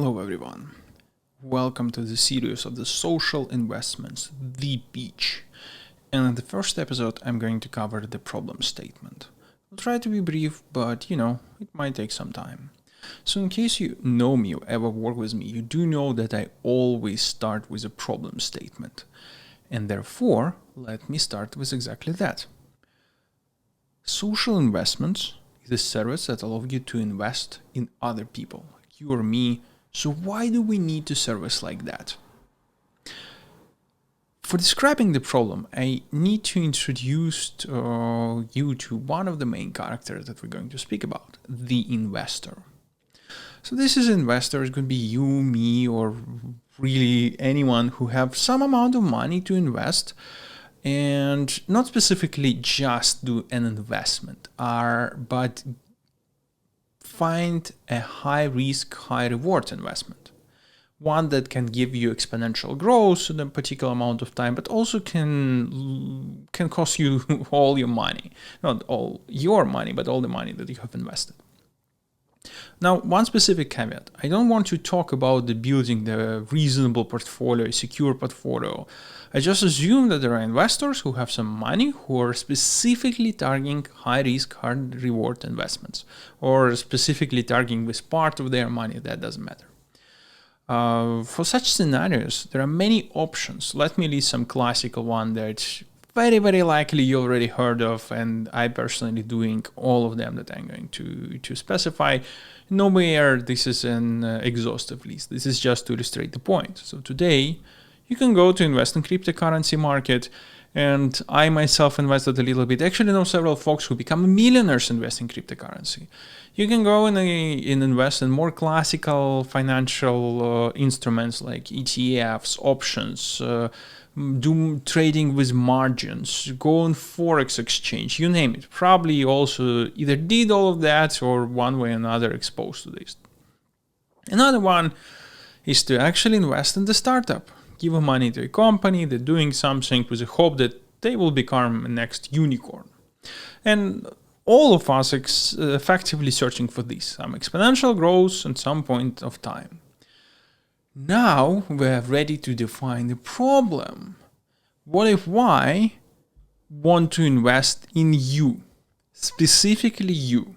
Hello everyone, welcome to the series of the social investments, The Beach. And in the first episode I'm going to cover the problem statement. I'll try to be brief, but it might take some time. So in case you know me or ever work with me, you do know that I always start with a problem statement. And therefore, let me start with exactly that. Social investments is a service that allows you to invest in other people, like you or me. So why do we need a service like that? For describing the problem, I need to introduce you to one of the main characters that we're going to speak about, the investor. So this is investor. It could be you, me, or really anyone who have some amount of money to invest and not specifically just do an investment, but find a high risk, high reward investment. One that can give you exponential growth in a particular amount of time, but also can cost you all your money. Not all your money, but all the money that you have invested. Now, one specific caveat. I don't want to talk about the building the reasonable portfolio, secure portfolio. I just assume that there are investors who have some money who are specifically targeting high risk, high reward investments, or specifically targeting with part of their money. That doesn't matter. For such scenarios, there are many options. Let me list some classical one that very, very likely you already heard of, and I personally doing all of them that I'm going to specify. Nowhere this is an exhaustive list. This is just to illustrate the point. So today, you can go to invest in cryptocurrency market, and I myself invested a little bit. Actually, know several folks who become millionaires investing in cryptocurrency. You can go and invest in more classical financial instruments like ETFs, options, do trading with margins, go on Forex exchange, you name it. Probably also either did all of that or one way or another exposed to this. Another one is to actually invest in the startup. Give money to a company, they're doing something with the hope that they will become the next unicorn. And all of us effectively searching for this, some exponential growth at some point of time. Now we're ready to define the problem. What if I want to invest in you, specifically you?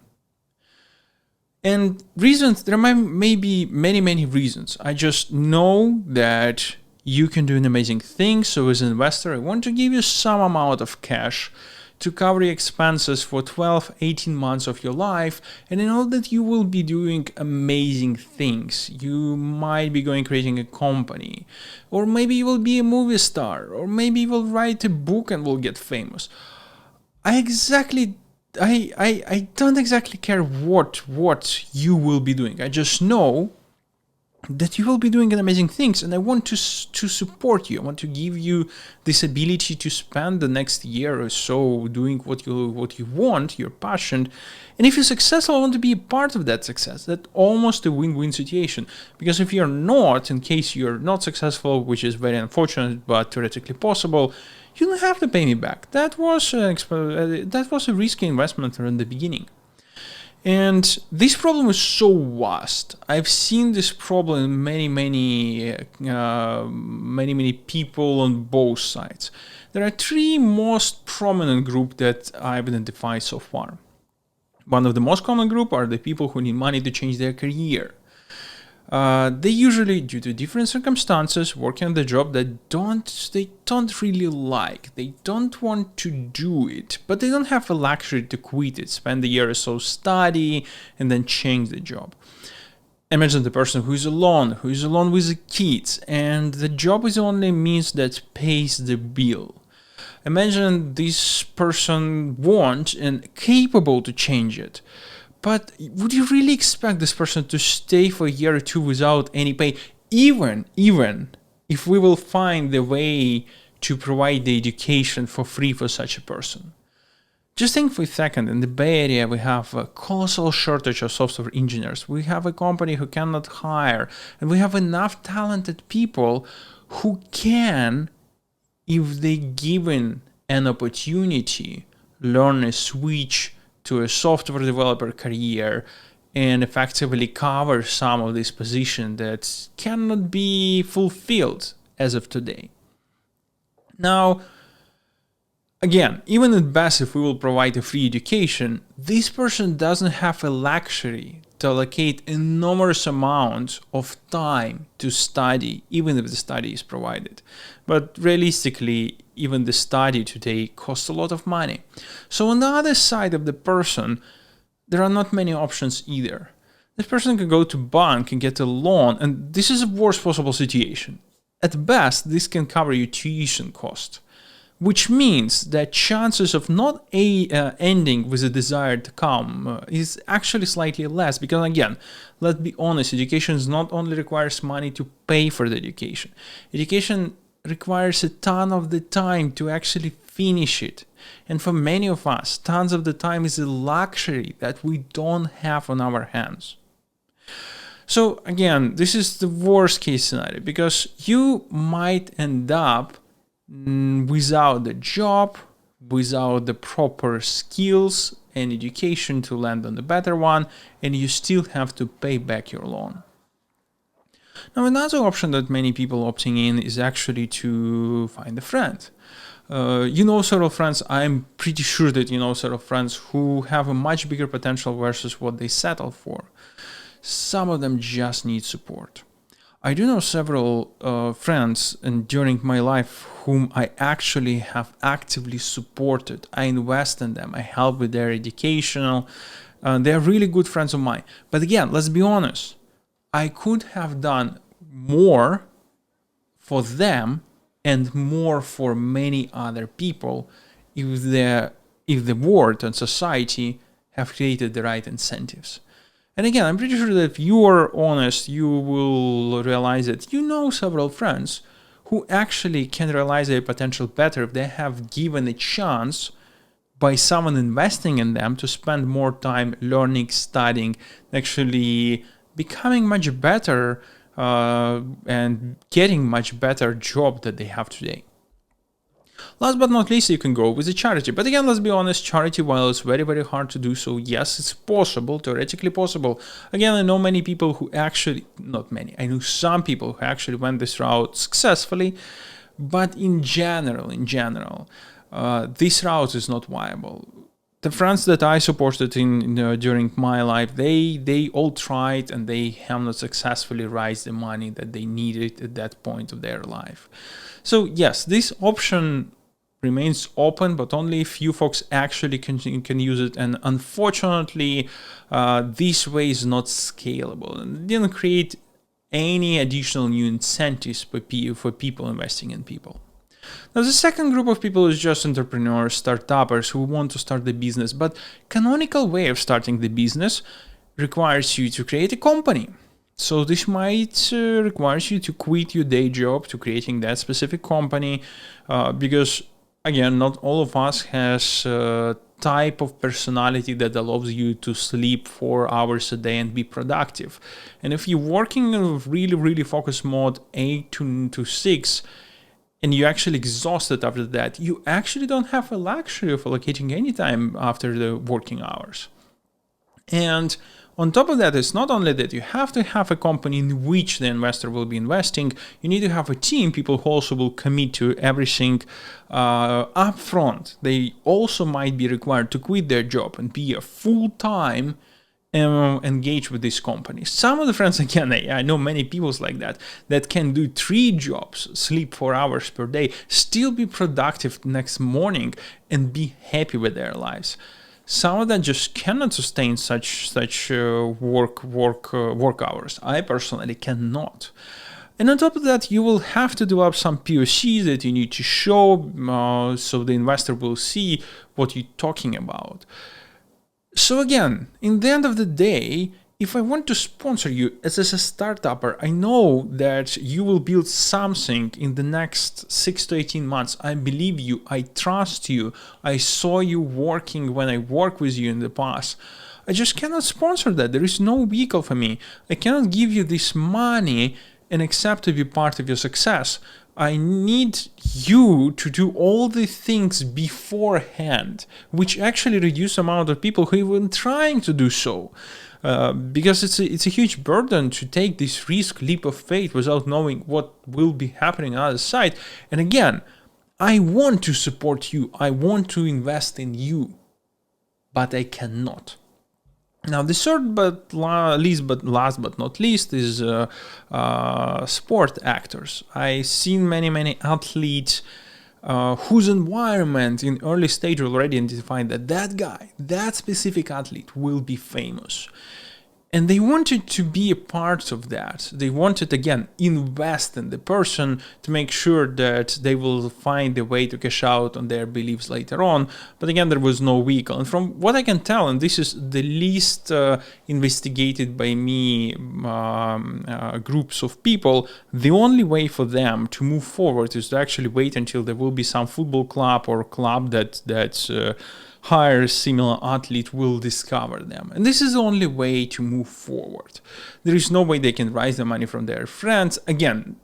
And reasons, there may be many reasons. I just know that you can do an amazing thing. So as an investor, I want to give you some amount of cash to cover your expenses for 12, 18 months of your life. And I know that you will be doing amazing things. You might be creating a company, or maybe you will be a movie star, or maybe you will write a book and will get famous. I don't exactly care what you will be doing. I just know that you will be doing amazing things, and I want to support you. I want to give you this ability to spend the next year or so doing what you want, your passion. And if you're successful, I want to be a part of that success. That's almost a win-win situation. Because if you're not, in case you're not successful, which is very unfortunate but theoretically possible, you don't have to pay me back. That was a risky investment in the beginning. And this problem is so vast. I've seen this problem in many people on both sides. There are three most prominent groups that I've identified so far. One of the most common group are the people who need money to change their career. They usually, due to different circumstances, work on the job that they don't really like. They don't want to do it, but they don't have the luxury to quit it, spend a year or so study, and then change the job. Imagine the person who is alone with the kids, and the job is the only means that pays the bill. Imagine this person wants and capable to change it. But would you really expect this person to stay for a year or two without any pay, even if we will find the way to provide the education for free for such a person? Just think for a second, in the Bay Area, we have a colossal shortage of software engineers. We have a company who cannot hire, and we have enough talented people who can, if they given an opportunity, learn a switch to a software developer career and effectively cover some of this position that cannot be fulfilled as of today. Now, again, even at best, if we will provide a free education, this person doesn't have a luxury to allocate enormous amounts of time to study, even if the study is provided. But realistically, even the study today costs a lot of money. So on the other side of the person, there are not many options either. This person can go to bank and get a loan, and this is a worst possible situation. At best, this can cover your tuition cost, which means that chances of not ending with a desired outcome is actually slightly less. Because again, let's be honest, education not only requires money to pay for the education. Education requires a ton of the time to actually finish it. And for many of us, tons of the time is a luxury that we don't have on our hands. So again, this is the worst case scenario, because you might end up without the job, without the proper skills and education to land on the better one, and you still have to pay back your loan. Now, another option that many people opting in is actually to find a friend. You know several friends, I'm pretty sure that you know several friends who have a much bigger potential versus what they settle for. Some of them just need support. I do know several friends, and during my life, whom I actually have actively supported. I invest in them. I help with their educational. They're really good friends of mine. But again, let's be honest. I could have done more for them and more for many other people if the world and society have created the right incentives. And again, I'm pretty sure that if you are honest, you will realize that you know several friends who actually can realize their potential better if they have given a chance by someone investing in them to spend more time learning, studying, actually becoming much better and getting much better job that they have today. Last but not least, you can go with a charity. But again, let's be honest, charity, while it's very, very hard to do so, yes, it's possible, theoretically possible. Again, I know many people who actually, not many, I know some people who actually went this route successfully, but in general, this route is not viable. The friends that I supported during my life, they all tried and they have not successfully raised the money that they needed at that point of their life. So yes, this option remains open, but only a few folks actually can use it. And unfortunately, this way is not scalable and didn't create any additional new incentives for people investing in people. Now, the second group of people is just entrepreneurs, startuppers who want to start the business, but canonical way of starting the business requires you to create a company. So this might require you to quit your day job to creating that specific company, because again, not all of us has a type of personality that allows you to sleep 4 hours a day and be productive. And if you're working in a really, really focused mode, 8 to 6, and you're actually exhausted after that, you actually don't have a luxury of allocating any time after the working hours. And on top of that, it's not only that you have to have a company in which the investor will be investing, you need to have a team, people who also will commit to everything upfront. They also might be required to quit their job and be a full-time engaged with this company. Some of the friends, again, I know many people like that can do 3 jobs, sleep 4 hours per day, still be productive next morning and be happy with their lives. Some of them just cannot sustain such work hours. I personally cannot. And on top of that, you will have to develop some POCs that you need to show so the investor will see what you're talking about. So again, in the end of the day, if I want to sponsor you as a startupper, I know that you will build something in the next 6 to 18 months. I believe you. I trust you. I saw you working when I worked with you in the past. I just cannot sponsor that. There is no vehicle for me. I cannot give you this money and accept to be part of your success. I need you to do all the things beforehand, which actually reduce the amount of people who are even trying to do so. because it's a huge burden to take this risk leap of faith without knowing what will be happening on the other side. And again, I want to support you. I want to invest in you, but I cannot. Now, the third last but not least is sport actors. I've seen many athletes whose environment in early stage already identified that specific athlete will be famous. And they wanted to be a part of that. They wanted, again, invest in the person to make sure that they will find a way to cash out on their beliefs later on. But again, there was no vehicle. And from what I can tell, and this is the least investigated by me groups of people, the only way for them to move forward is to actually wait until there will be some football club or club that hire similar athlete will discover them. And this is the only way to move forward. There is no way they can raise the money from their friends, again,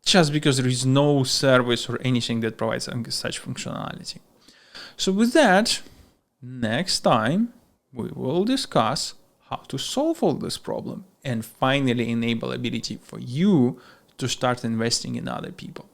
just because there is no service or anything that provides such functionality. So with that, next time we will discuss how to solve all this problem and finally enable ability for you to start investing in other people.